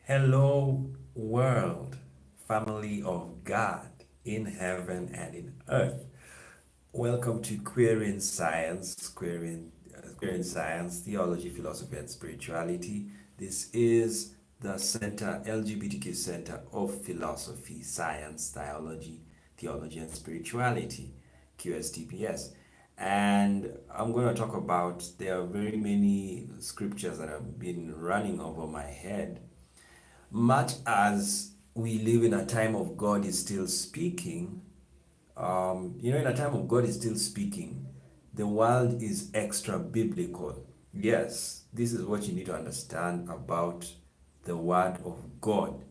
Hello, world, family of God in heaven and in earth. Welcome to Querying Science, Querying Science, Theology, Philosophy, and Spirituality. This is the Center, LGBTQ Center of Philosophy, Science, Theology, and Spirituality, QSTPS. And I'm going to talk about, there are very many scriptures that have been running over my head much as we live in a time of God is still speaking, in a time of God is still speaking, the world is extra biblical. Yes, this is what you need to understand about the Word of God.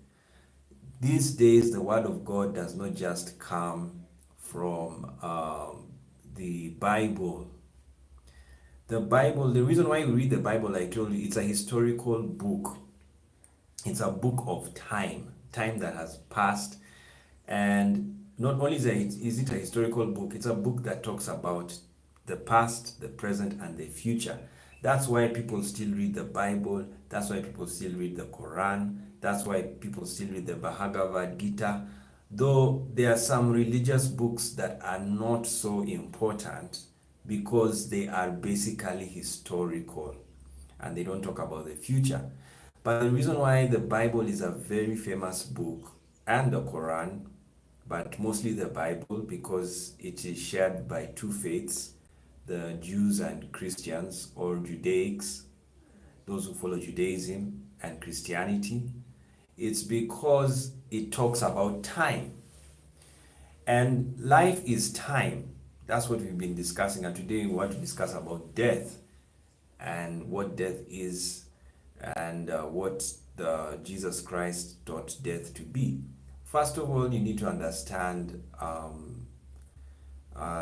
These days, the Word of God does not just come from the Bible. The Bible, the reason why we read the Bible, I told you, it's a historical book. It's a book of time that has passed. And not only is it a historical book, it's a book that talks about the past, the present, and the future. That's why people still read the Bible. That's why people still read the Quran. That's why people still read the Bhagavad Gita. Though there are some religious books that are not so important because they are basically historical and they don't talk about the future. But the reason why the Bible is a very famous book and the Quran, but mostly the Bible, because it is shared by two faiths, the Jews and Christians, or Judaics, those who follow Judaism and Christianity. It's because it talks about time. And life is time. That's what we've been discussing. And today we want to discuss about death and what death is and what the Jesus Christ taught death to be. First of all, you need to understand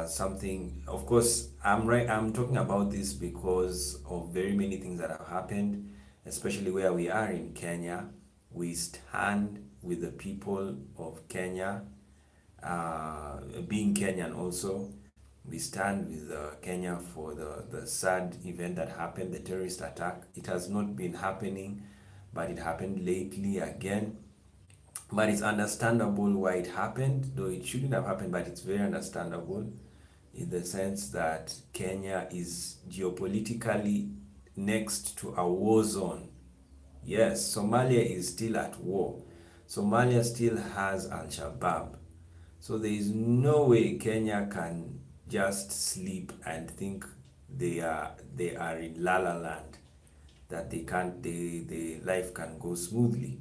something. Of course, I'm talking about this because of very many things that have happened, especially where we are in Kenya. We stand with the people of Kenya, being Kenyan also. We stand with Kenya for the sad event that happened, the terrorist attack. It has not been happening, but it happened lately again. But it's understandable why it happened, though it shouldn't have happened, but it's very understandable in the sense that Kenya is geopolitically next to a war zone. Yes, Somalia is still at war. Somalia still has Al Shabaab. So there is no way Kenya can just sleep and think they are in la la land, that they can't the life can go smoothly.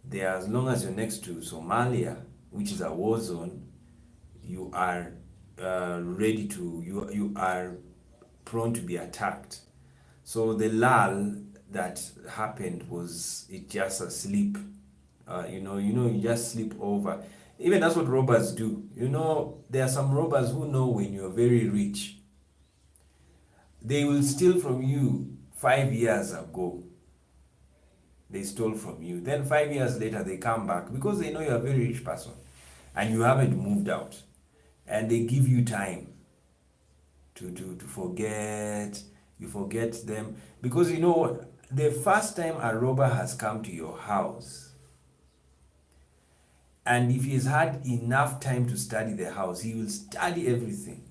There, as long as you're next to Somalia, which is a war zone, you are ready to you are prone to be attacked. So the lull that happened was it just a sleep. You just sleep over. Even that's what robbers do. There are some robbers who know when you're very rich. They will steal from you 5 years ago. They stole from you. Then 5 years later, they come back because they know you're a very rich person and you haven't moved out. And they give you time to forget. You forget them. Because you know what? The first time a robber has come to your house, and if he's had enough time to study the house, he will study everything,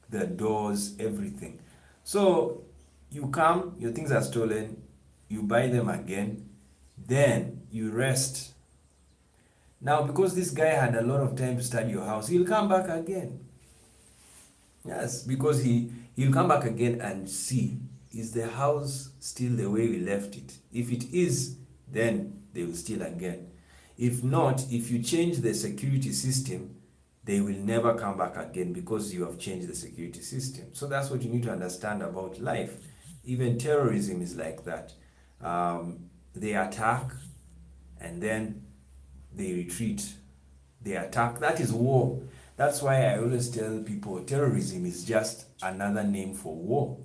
the doors, everything. So you come, your things are stolen, you buy them again, then you rest. Now, because this guy had a lot of time to study your house, he'll come back again. Yes, because he'll come back again and see, is the house still the way we left it? If it is, then they will steal again. If not, if you change the security system, they will never come back again because you have changed the security system. So that's what you need to understand about life. Even terrorism is like that. They attack and then they retreat. They attack. That is war. That's why I always tell people terrorism is just another name for war.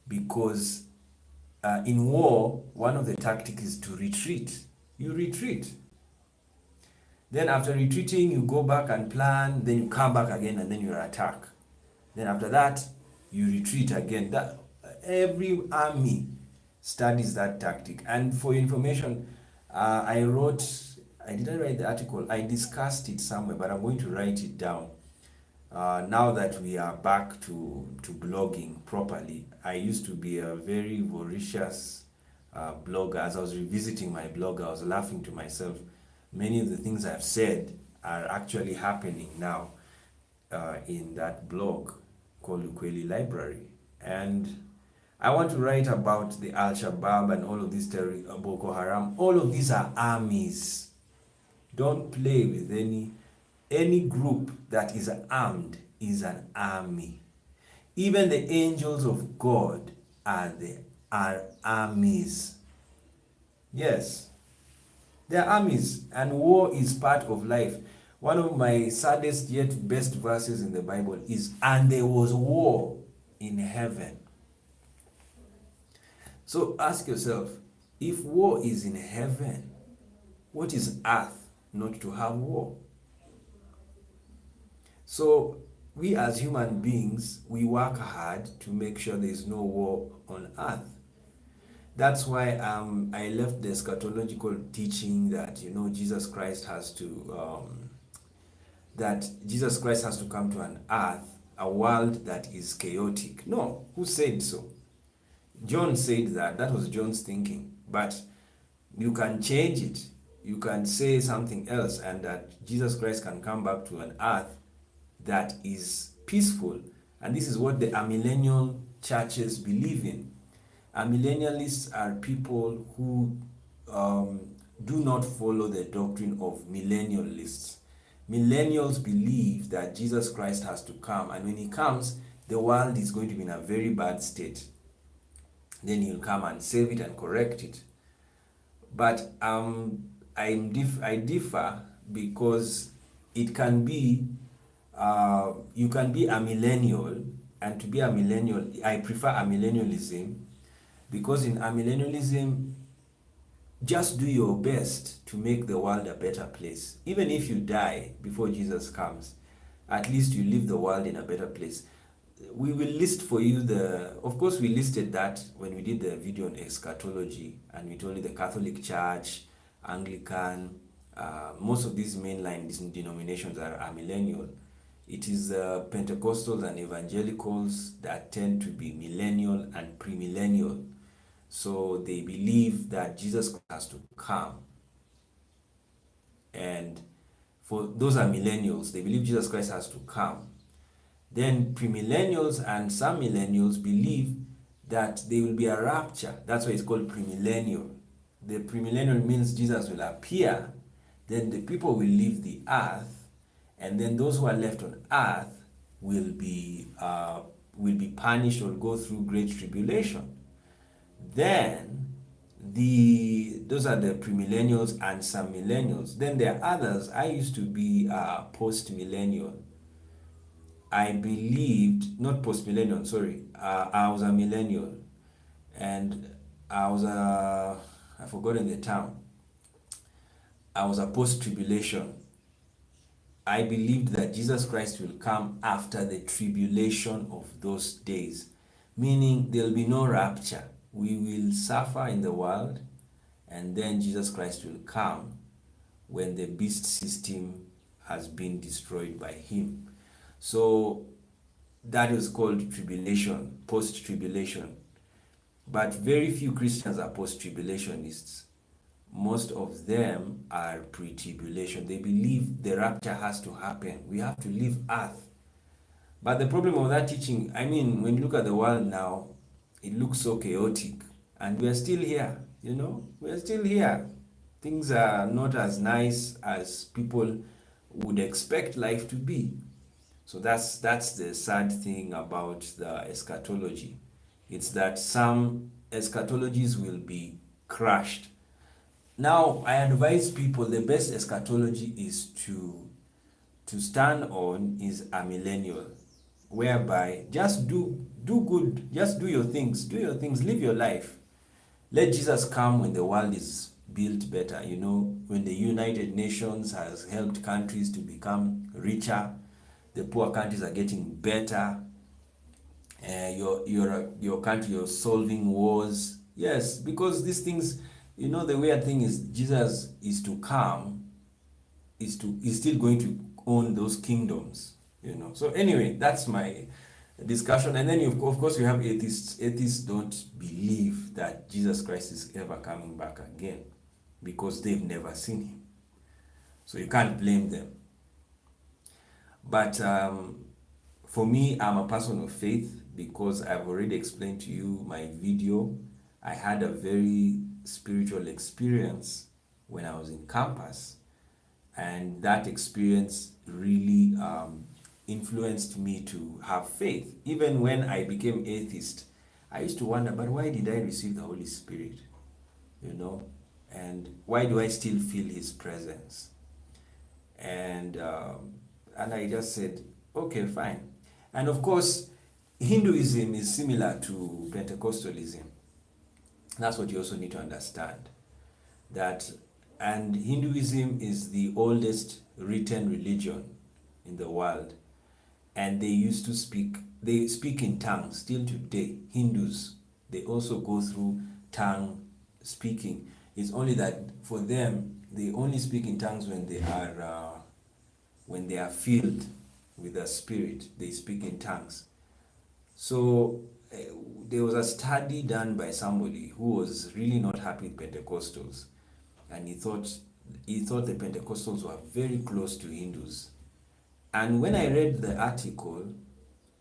Because in war, one of the tactics is to retreat. You retreat. Then after retreating, you go back and plan, then you come back again and then you attack. Then after that, you retreat again. That every army studies that tactic. And for your information, I didn't write the article, I discussed it somewhere, but I'm going to write it down. Now that we are back to blogging properly, I used to be a very voracious blogger. As I was revisiting my blog, I was laughing to myself. Many of the things I've said are actually happening now in that blog called Ukweli Library. And I want to write about the Al Shabaab and all of these Boko Haram. All of these are armies. Don't play with any group that is armed is an army. Even the angels of God are armies. Yes, they are armies, and war is part of life. One of my saddest yet best verses in the Bible is, "And there was war in heaven." So ask yourself, if war is in heaven, what is earth not to have war? So we as human beings, we work hard to make sure there is no war on earth. That's why I left the eschatological teaching that Jesus Christ has to come to an earth, a world that is chaotic. No, who said so? John said that. That was John's thinking. But you can change it. You can say something else, and that Jesus Christ can come back to an earth that is peaceful. And this is what the amillennial churches believe in. Amillennialists are people who do not follow the doctrine of millennialists. Millennials believe that Jesus Christ has to come, and when he comes, the world is going to be in a very bad state. Then he'll come and save it and correct it. But I differ, because it can be you can be a millennial, and to be a millennial, I prefer amillennialism, because in amillennialism, just do your best to make the world a better place. Even if you die before Jesus comes, at least you leave the world in a better place. We will list for you of course we listed that when we did the video on eschatology, and we told you the Catholic Church, Anglican, most of these mainline denominations are amillennial. It is Pentecostals and evangelicals that tend to be millennial and premillennial. So they believe that Jesus has to come. And for those are millennials, they believe Jesus Christ has to come. Then premillennials and some millennials believe that there will be a rapture. That's why it's called premillennial. The premillennial means Jesus will appear, then the people will leave the earth, and then those who are left on earth will be punished or go through great tribulation. Then those are the premillennials and some millennials. Then there are others. I used to be post-millennial. I believed, not post-millennial, sorry, I was a millennial, and I've forgotten the term. I was a post-tribulation. I believed that Jesus Christ will come after the tribulation of those days, meaning there'll be no rapture. We will suffer in the world, and then Jesus Christ will come when the beast system has been destroyed by him. So that is called tribulation, post-tribulation. But very few Christians are post-tribulationists. Most of them are pre-tribulation. They believe the rapture has to happen. We have to leave earth. But the problem of that teaching, when you look at the world now, it looks so chaotic. And we are still here, We are still here. Things are not as nice as people would expect life to be. So that's the sad thing about the eschatology. It's that some eschatologies will be crushed. Now, I advise people the best eschatology is to stand on is a millennial, whereby just do good, just do your things, live your life. Let Jesus come when the world is built better. When the United Nations has helped countries to become richer, the poor countries are getting better. Your country, you're solving wars. Yes, because these things, the weird thing is Jesus is to come, is still going to own those kingdoms. So anyway, that's my discussion. And then of course you have atheists. Atheists don't believe that Jesus Christ is ever coming back again because they've never seen him. So you can't blame them. But for me, I'm a person of faith because I've already explained to you my video. I had a very spiritual experience when I was in campus, and that experience really influenced me to have faith. Even when I became atheist, I used to wonder, but why did I receive the Holy Spirit? And why do I still feel His presence? And I just said, okay, fine. And of course, Hinduism is similar to Pentecostalism. That's what you also need to understand. And Hinduism is the oldest written religion in the world. And they speak in tongues still today. Hindus, they also go through tongue speaking. It's only that for them, they only speak in tongues when they are filled with the Spirit. They speak in tongues. So there was a study done by somebody who was really not happy with Pentecostals, and he thought the Pentecostals were very close to Hindus. And when I read the article,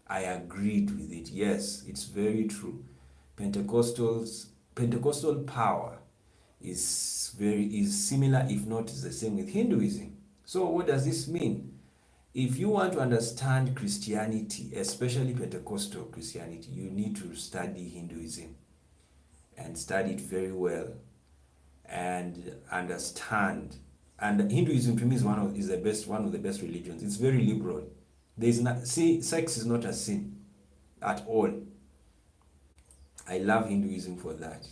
I agreed with it. Yes, it's very true. Pentecostal power is similar, if not is the same with Hinduism. So what does this mean? If you want to understand Christianity, especially Pentecostal Christianity, you need to study Hinduism and study it very well and understand. And Hinduism to me is one of the best religions. It's very liberal. Sex is not a sin at all. I love Hinduism for that.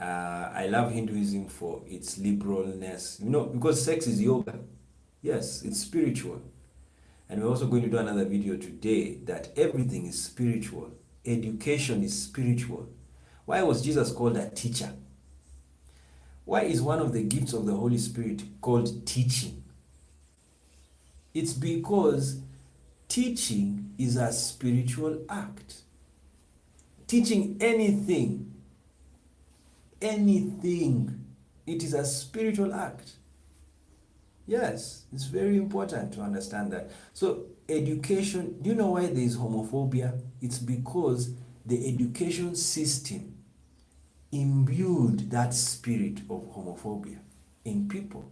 I love Hinduism for its liberalness, because sex is yoga. Yes, it's spiritual. And we're also going to do another video today that everything is spiritual. Education is spiritual. Why was Jesus called a teacher? Why is one of the gifts of the Holy Spirit called teaching? It's because teaching is a spiritual act. Teaching anything, it is a spiritual act. Yes, it's very important to understand that. So education, do you know why there is homophobia? It's because the education system imbued that spirit of homophobia in people.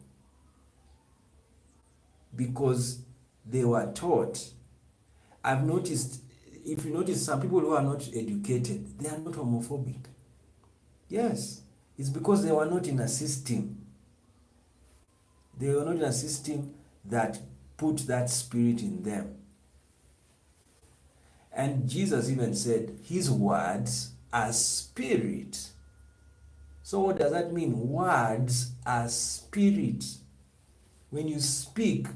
Because they were taught. I've noticed, if you notice, some people who are not educated, they are not homophobic. Yes, it's because they were not in a system. They were not in a system that put that spirit in them. And Jesus even said, His words are spirit. So what does that mean? Words are spirit. When you speak,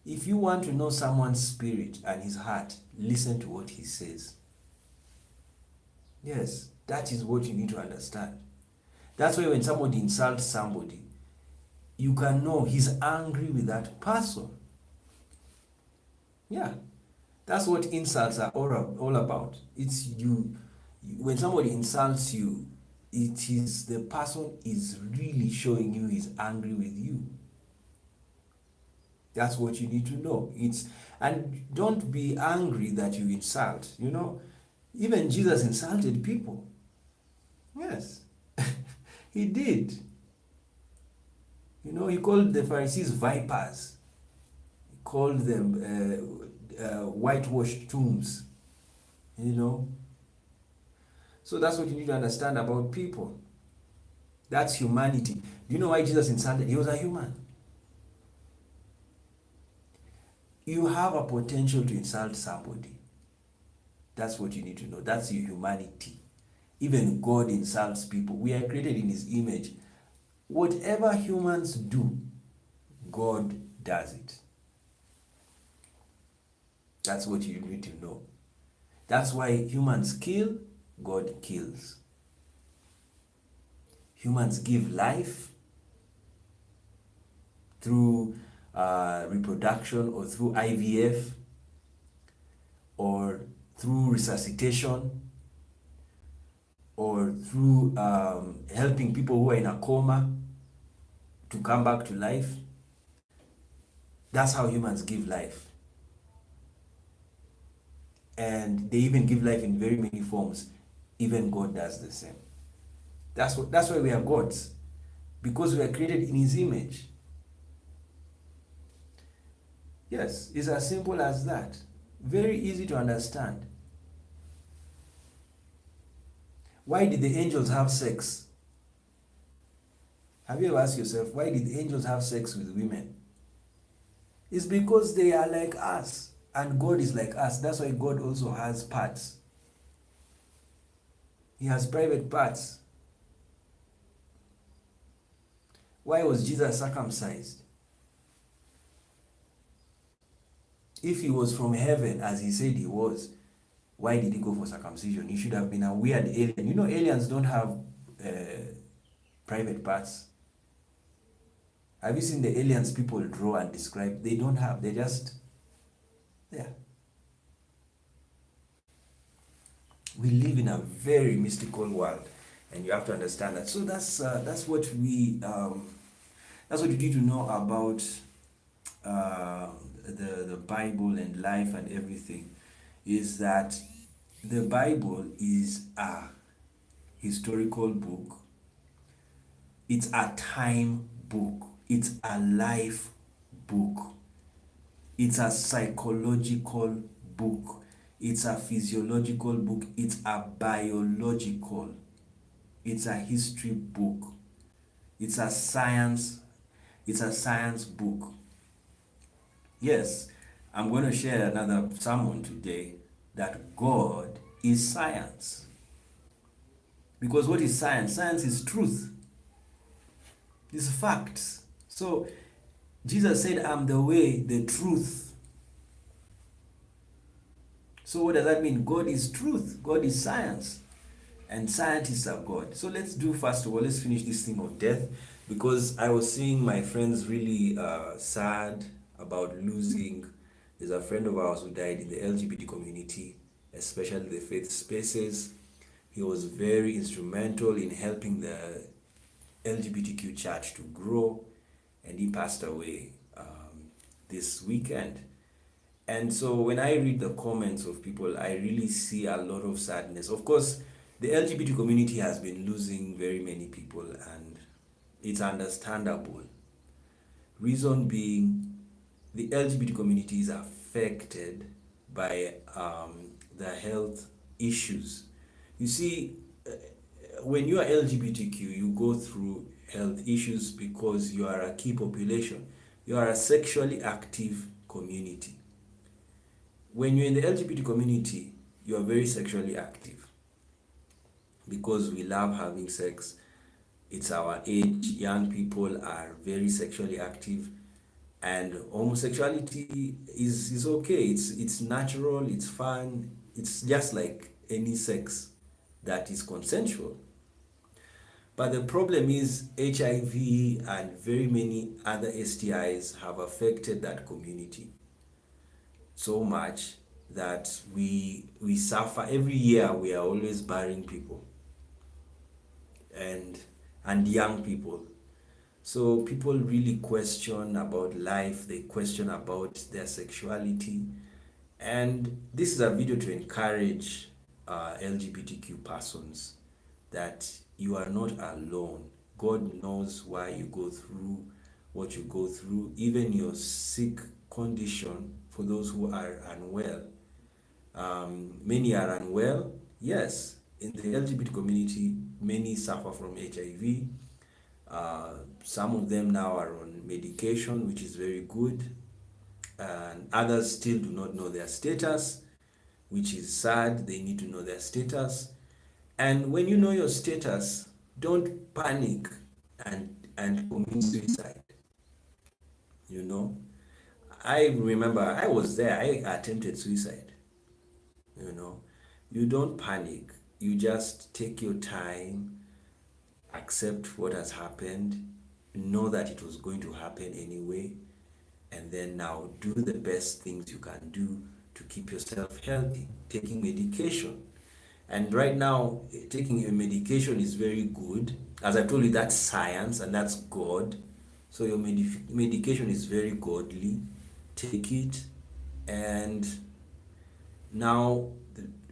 if you want to know someone's spirit and his heart, listen to what he says. Yes, that is what you need to understand. That's why when somebody insults somebody, you can know he's angry with that person. Yeah, that's what insults are all about. It's you. When somebody insults you, it is the person is really showing you he's angry with you. That's what you need to know. And don't be angry that you insult. Even Jesus insulted people. Yes, he did. He called the Pharisees vipers. He called them whitewashed tombs. So that's what you need to understand about people. That's humanity. Do you know why Jesus insulted? He was a human. You have a potential to insult somebody. That's what you need to know. That's your humanity. Even God insults people. We are created in His image. Whatever humans do, God does it. That's what you need to know. That's why humans kill, God kills. Humans give life through reproduction or through IVF or through resuscitation or through helping people who are in a coma to come back to life. That's how humans give life. And they even give life in very many forms. Even God does the same. That's why we are gods, because we are created in His image. Yes, it's as simple as that. Very easy to understand. Why did the angels have sex? Have you ever asked yourself, why did the angels have sex with women? It's because they are like us, and God is like us. That's why God also has parts. He has private parts. Why was Jesus circumcised? If he was from heaven, as he said he was, why did he go for circumcision? He should have been a weird alien. You know, aliens don't have private parts. Have you seen the aliens people draw and describe? They don't have. They're just there. We live in a very mystical world, and you have to understand that. So that's what we need to know about the Bible and life and everything. Is that the Bible is a historical book. It's a time book. It's a life book. It's a psychological book. It's a physiological book. It's a biological. It's a history book. It's a science book. Yes, I'm going to share another sermon today that God is science. Because what is science? Science is truth. It's facts. So Jesus said, I'm the way, the truth. So what does that mean? God is truth. God is science. And scientists are God. So let's finish this thing of death, because I was seeing my friends really sad about losing. There's a friend of ours who died in the LGBT community, especially the faith spaces. He was very instrumental in helping the LGBTQ church to grow, and he passed away this weekend. And so when I read the comments of people, I really see a lot of sadness. Of course, the LGBT community has been losing very many people, and it's understandable. Reason being, the LGBT community is affected by the health issues. You see, when you are LGBTQ, you go through health issues because you are a key population. You are a sexually active community. When you're in the LGBT community, you are very sexually active because we love having sex. It's our age. Young people are very sexually active, and homosexuality is okay. It's natural. It's fun. It's just like any sex that is consensual. But the problem is HIV and very many other STIs have affected that community so much that we suffer. Every year we are always burying people and young people. So people really question about life, they question about their sexuality. And this is a video to encourage LGBTQ persons that you are not alone. God knows why you go through what you go through, even your sick condition. For those who are unwell, many are unwell. Yes, in the LGBT community, many suffer from HIV. Some of them now are on medication, which is very good, and others still do not know their status, which is sad. They need to know their status. And when you know your status, don't panic and commit suicide. You know, I remember I was there. I attempted suicide. You know, you don't panic. You just take your time accept what has happened, know that it was going to happen anyway, and then now do the best things you can do to keep yourself healthy, taking medication. And right now, taking a medication is very good. As I told you, that's science and that's God. So your medication is very godly. Take it. And now,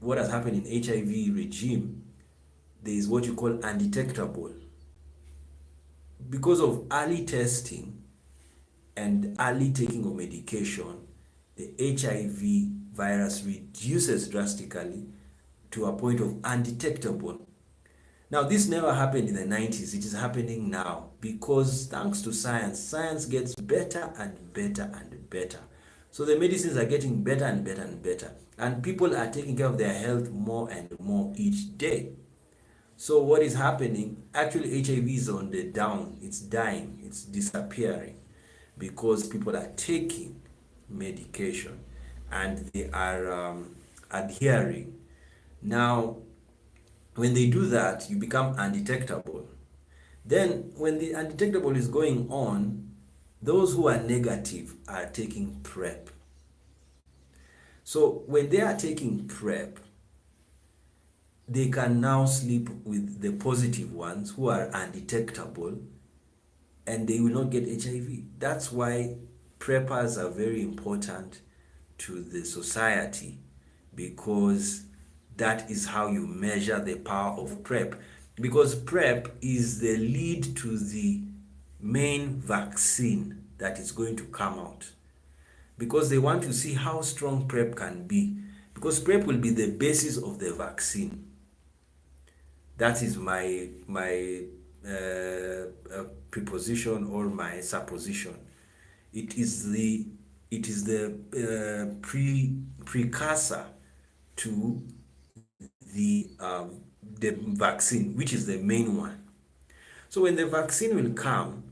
what has happened in HIV regime, there is what you call undetectable. Because of early testing and early taking of medication, the HIV virus reduces drastically to a point of undetectable. Now, this never happened in the 90s. It is happening now because thanks to science, science gets better and better and better. So the medicines are getting better and better and better. And people are taking care of their health more and more each day. So what is happening? Actually, HIV is on the down. It's dying. It's disappearing because people are taking medication and they are adhering. Now, when they do that, you become undetectable. Then, when the undetectable is going on, those who are negative are taking PrEP. So, when they are taking PrEP, they can now sleep with the positive ones who are undetectable and they will not get HIV. That's why preppers are very important to the society, because that is how you measure the power of PrEP. Because PrEP is the lead to the main vaccine that is going to come out. Because they want to see how strong PrEP can be. Because PrEP will be the basis of the vaccine. That is my preposition or my supposition. It is the precursor to the vaccine, which is the main one. So when the vaccine will come,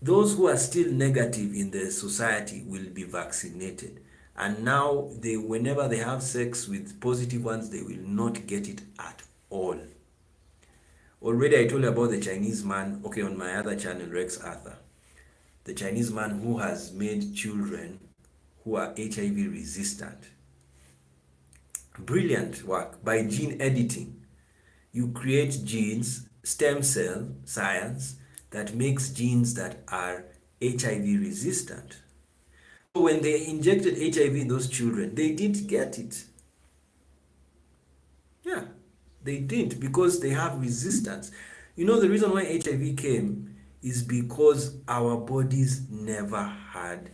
those who are still negative in the society will be vaccinated. And now whenever they have sex with positive ones, they will not get it at all. Already I told you about the Chinese man, okay, on my other channel, Rex Arthur. The Chinese man who has made children who are HIV resistant. Brilliant work by gene editing. You create genes, stem cell science, that makes genes that are HIV resistant. So when they injected HIV in those children, they didn't get it. Yeah, they didn't, because they have resistance. You know, the reason why HIV came is because our bodies never had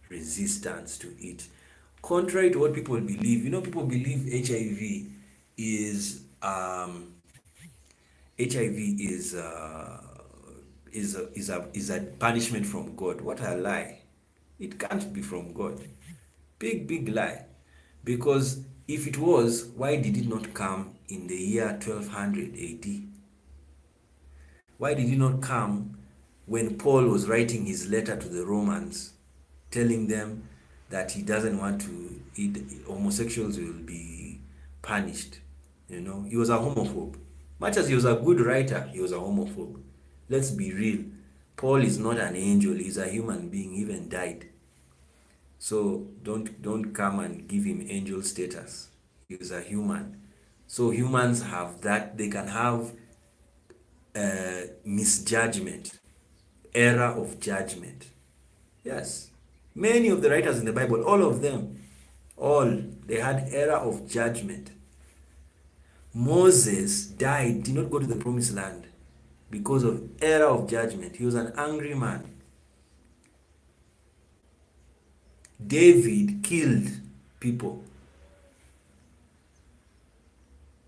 resistance to it. Contrary to what people believe, you know, people believe HIV is a punishment from God. What a lie! It can't be from God. Big lie. Because if it was, why did it not come in the year 1200 AD? Why did it not come when Paul was writing his letter to the Romans, telling them that he doesn't want homosexuals will be punished? You know, he was a homophobe. Much as he was a good writer, he was a homophobe. Let's be real. Paul is not an angel. He's a human being. He even died. So don't come and give him angel status. He's a human. So humans have that. They can have misjudgment, error of judgment. Yes. Many of the writers in the Bible, all of them, they had error of judgment. Moses did not go to the promised land because of error of judgment. He was an angry man. David killed people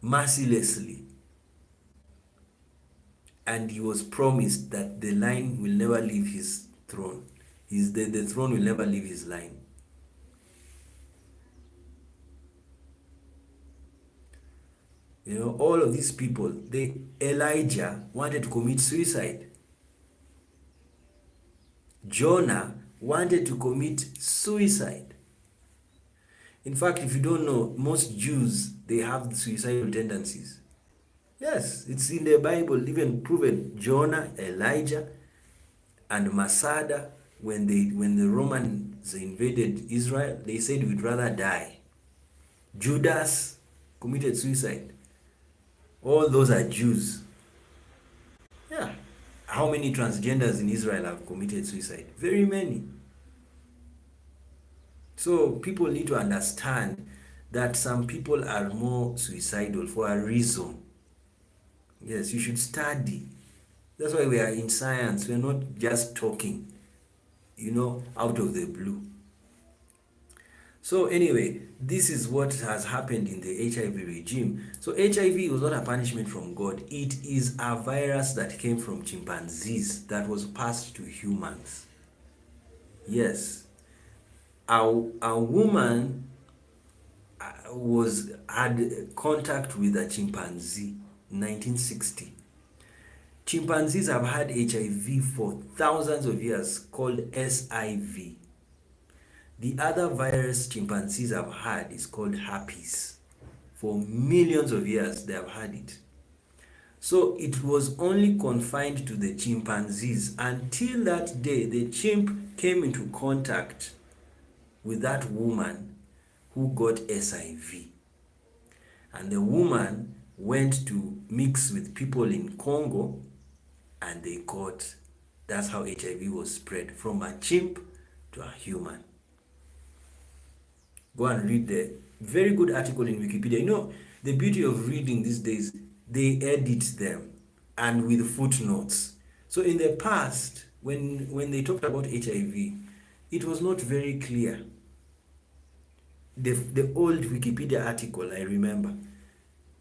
mercilessly, and he was promised that the line will never leave his throne. The throne will never leave his line. You know, all of these people, Elijah wanted to commit suicide. Jonah wanted to commit suicide. In fact, if you don't know, most Jews, they have suicidal tendencies. Yes, it's in the Bible, even proven. Jonah, Elijah, and Masada, when the Romans invaded Israel, they said we'd rather die. Judas committed suicide. All those are Jews. Yeah. How many transgenders in Israel have committed suicide? Very many. So people need to understand that some people are more suicidal for a reason. Yes, you should study. That's why we are in science. We're not just talking, out of the blue. So anyway, this is what has happened in the HIV regime. So HIV was not a punishment from God. It is a virus that came from chimpanzees that was passed to humans. Yes. A woman had contact with a chimpanzee in 1960. Chimpanzees have had HIV for thousands of years, called SIV. The other virus chimpanzees have had is called herpes. For millions of years they have had it. So it was only confined to the chimpanzees until that day the chimp came into contact with that woman who got SIV. And the woman went to mix with people in Congo and they got, that's how HIV was spread from a chimp to a human. Go and read the very good article in Wikipedia. The beauty of reading these days, they edit them and with footnotes. So in the past, when they talked about HIV, it was not very clear. The old Wikipedia article, I remember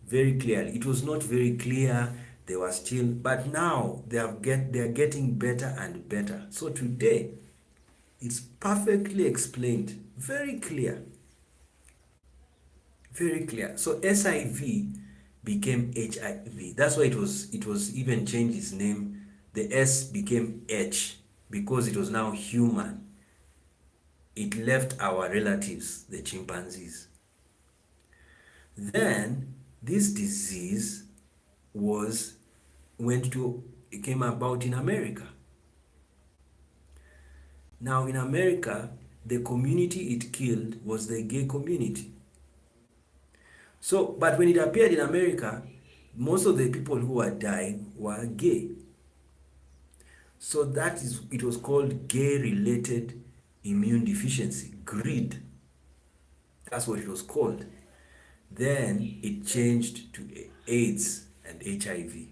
very clearly. It was not very clear. They were still, but now they are getting better and better. So today, it's perfectly explained, very clear. Very clear. So SIV became HIV. That's why it was even changed its name. The S became H because it was now human. It left our relatives, the chimpanzees. Then this disease it came about in America. Now in America, the community it killed was the gay community. So, but when it appeared in America, most of the people who were dying were gay. So it was called gay-related immune deficiency, GRID. That's what it was called. Then it changed to AIDS and HIV.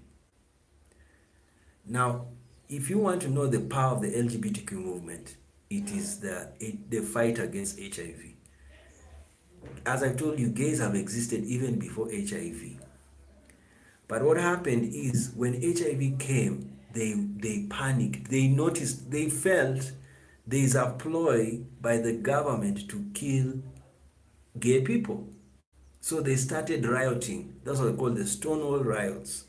Now, if you want to know the power of the LGBTQ movement, it is the fight against HIV. As I told you, gays have existed even before HIV. But what happened is when HIV came, they panicked. They felt there is a ploy by the government to kill gay people. So they started rioting. That's what they call the Stonewall riots.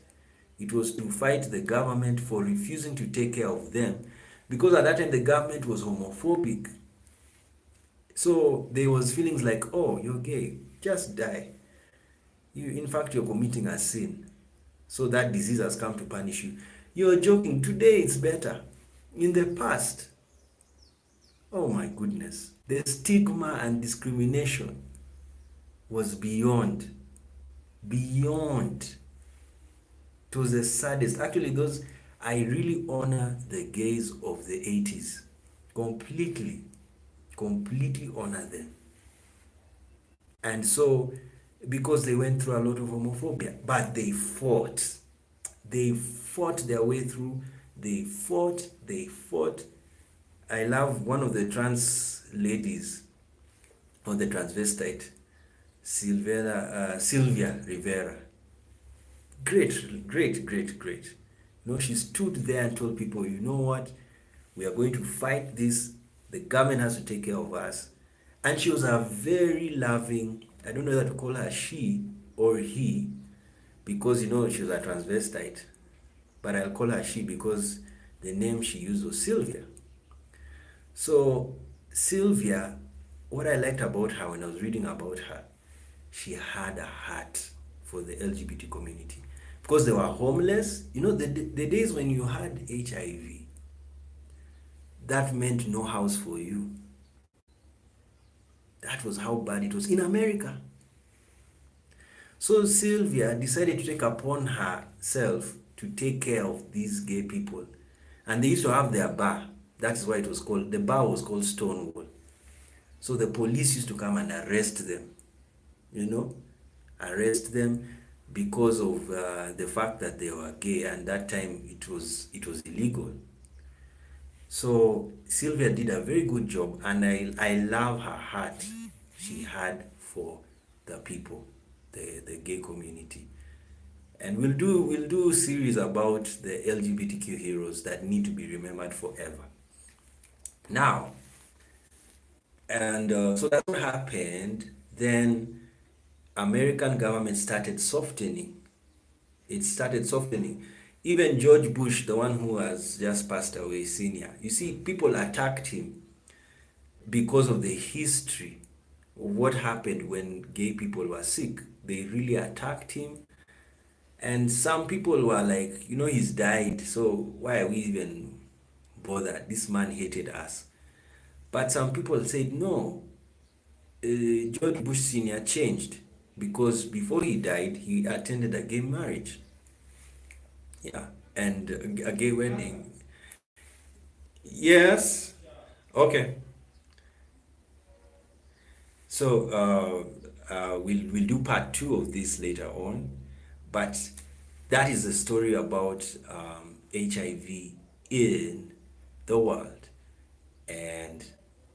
It was to fight the government for refusing to take care of them, because at that time the government was homophobic. So there was feelings like, oh, you're gay, just die. In fact, you're committing a sin. So that disease has come to punish you. You're joking. Today it's better. In the past, oh my goodness, the stigma and discrimination was beyond. It was the saddest. Actually, I really honor the gays of the 80s. Completely honor them. And so, because they went through a lot of homophobia, but they fought their way through. They fought. I love one of the trans ladies, or the transvestite, Sylvia Rivera. Great. She stood there and told people, you know what? We are going to fight this. The government has to take care of us. And she was a very loving, I don't know whether to call her she or he, because she was a transvestite. But I'll call her she because the name she used was Sylvia. So Sylvia, what I liked about her when I was reading about her, she had a heart for the LGBT community. because they were homeless. You know, the days when you had HIV, that meant no house for you. That was how bad it was in America. So Sylvia decided to take upon herself to take care of these gay people. And they used to have their bar. That is why it was called, the bar was called Stonewall. So the police used to come and arrest them, you know, arrest them because of the fact that they were gay, and that time it was illegal. So Sylvia did a very good job, and I love her heart she had for the people, the gay community. And we'll do series about the LGBTQ heroes that need to be remembered forever. Now, and so that's what happened. Then American government started softening. It started softening. Even George Bush, the one who has just passed away, senior, you see, people attacked him because of the history of what happened when gay people were sick. They really attacked him. And some people were like, he's died, so why are we even bothered? This man hated us. But some people said, no, George Bush Sr. changed because before he died, he attended a gay marriage. Yeah, and a gay wedding. Yes. Okay. So we'll do part two of this later on, but that is the story about HIV in the world, and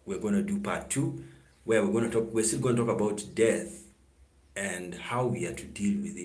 we're going to do part two, where we're still going to talk about death and how we are to deal with it.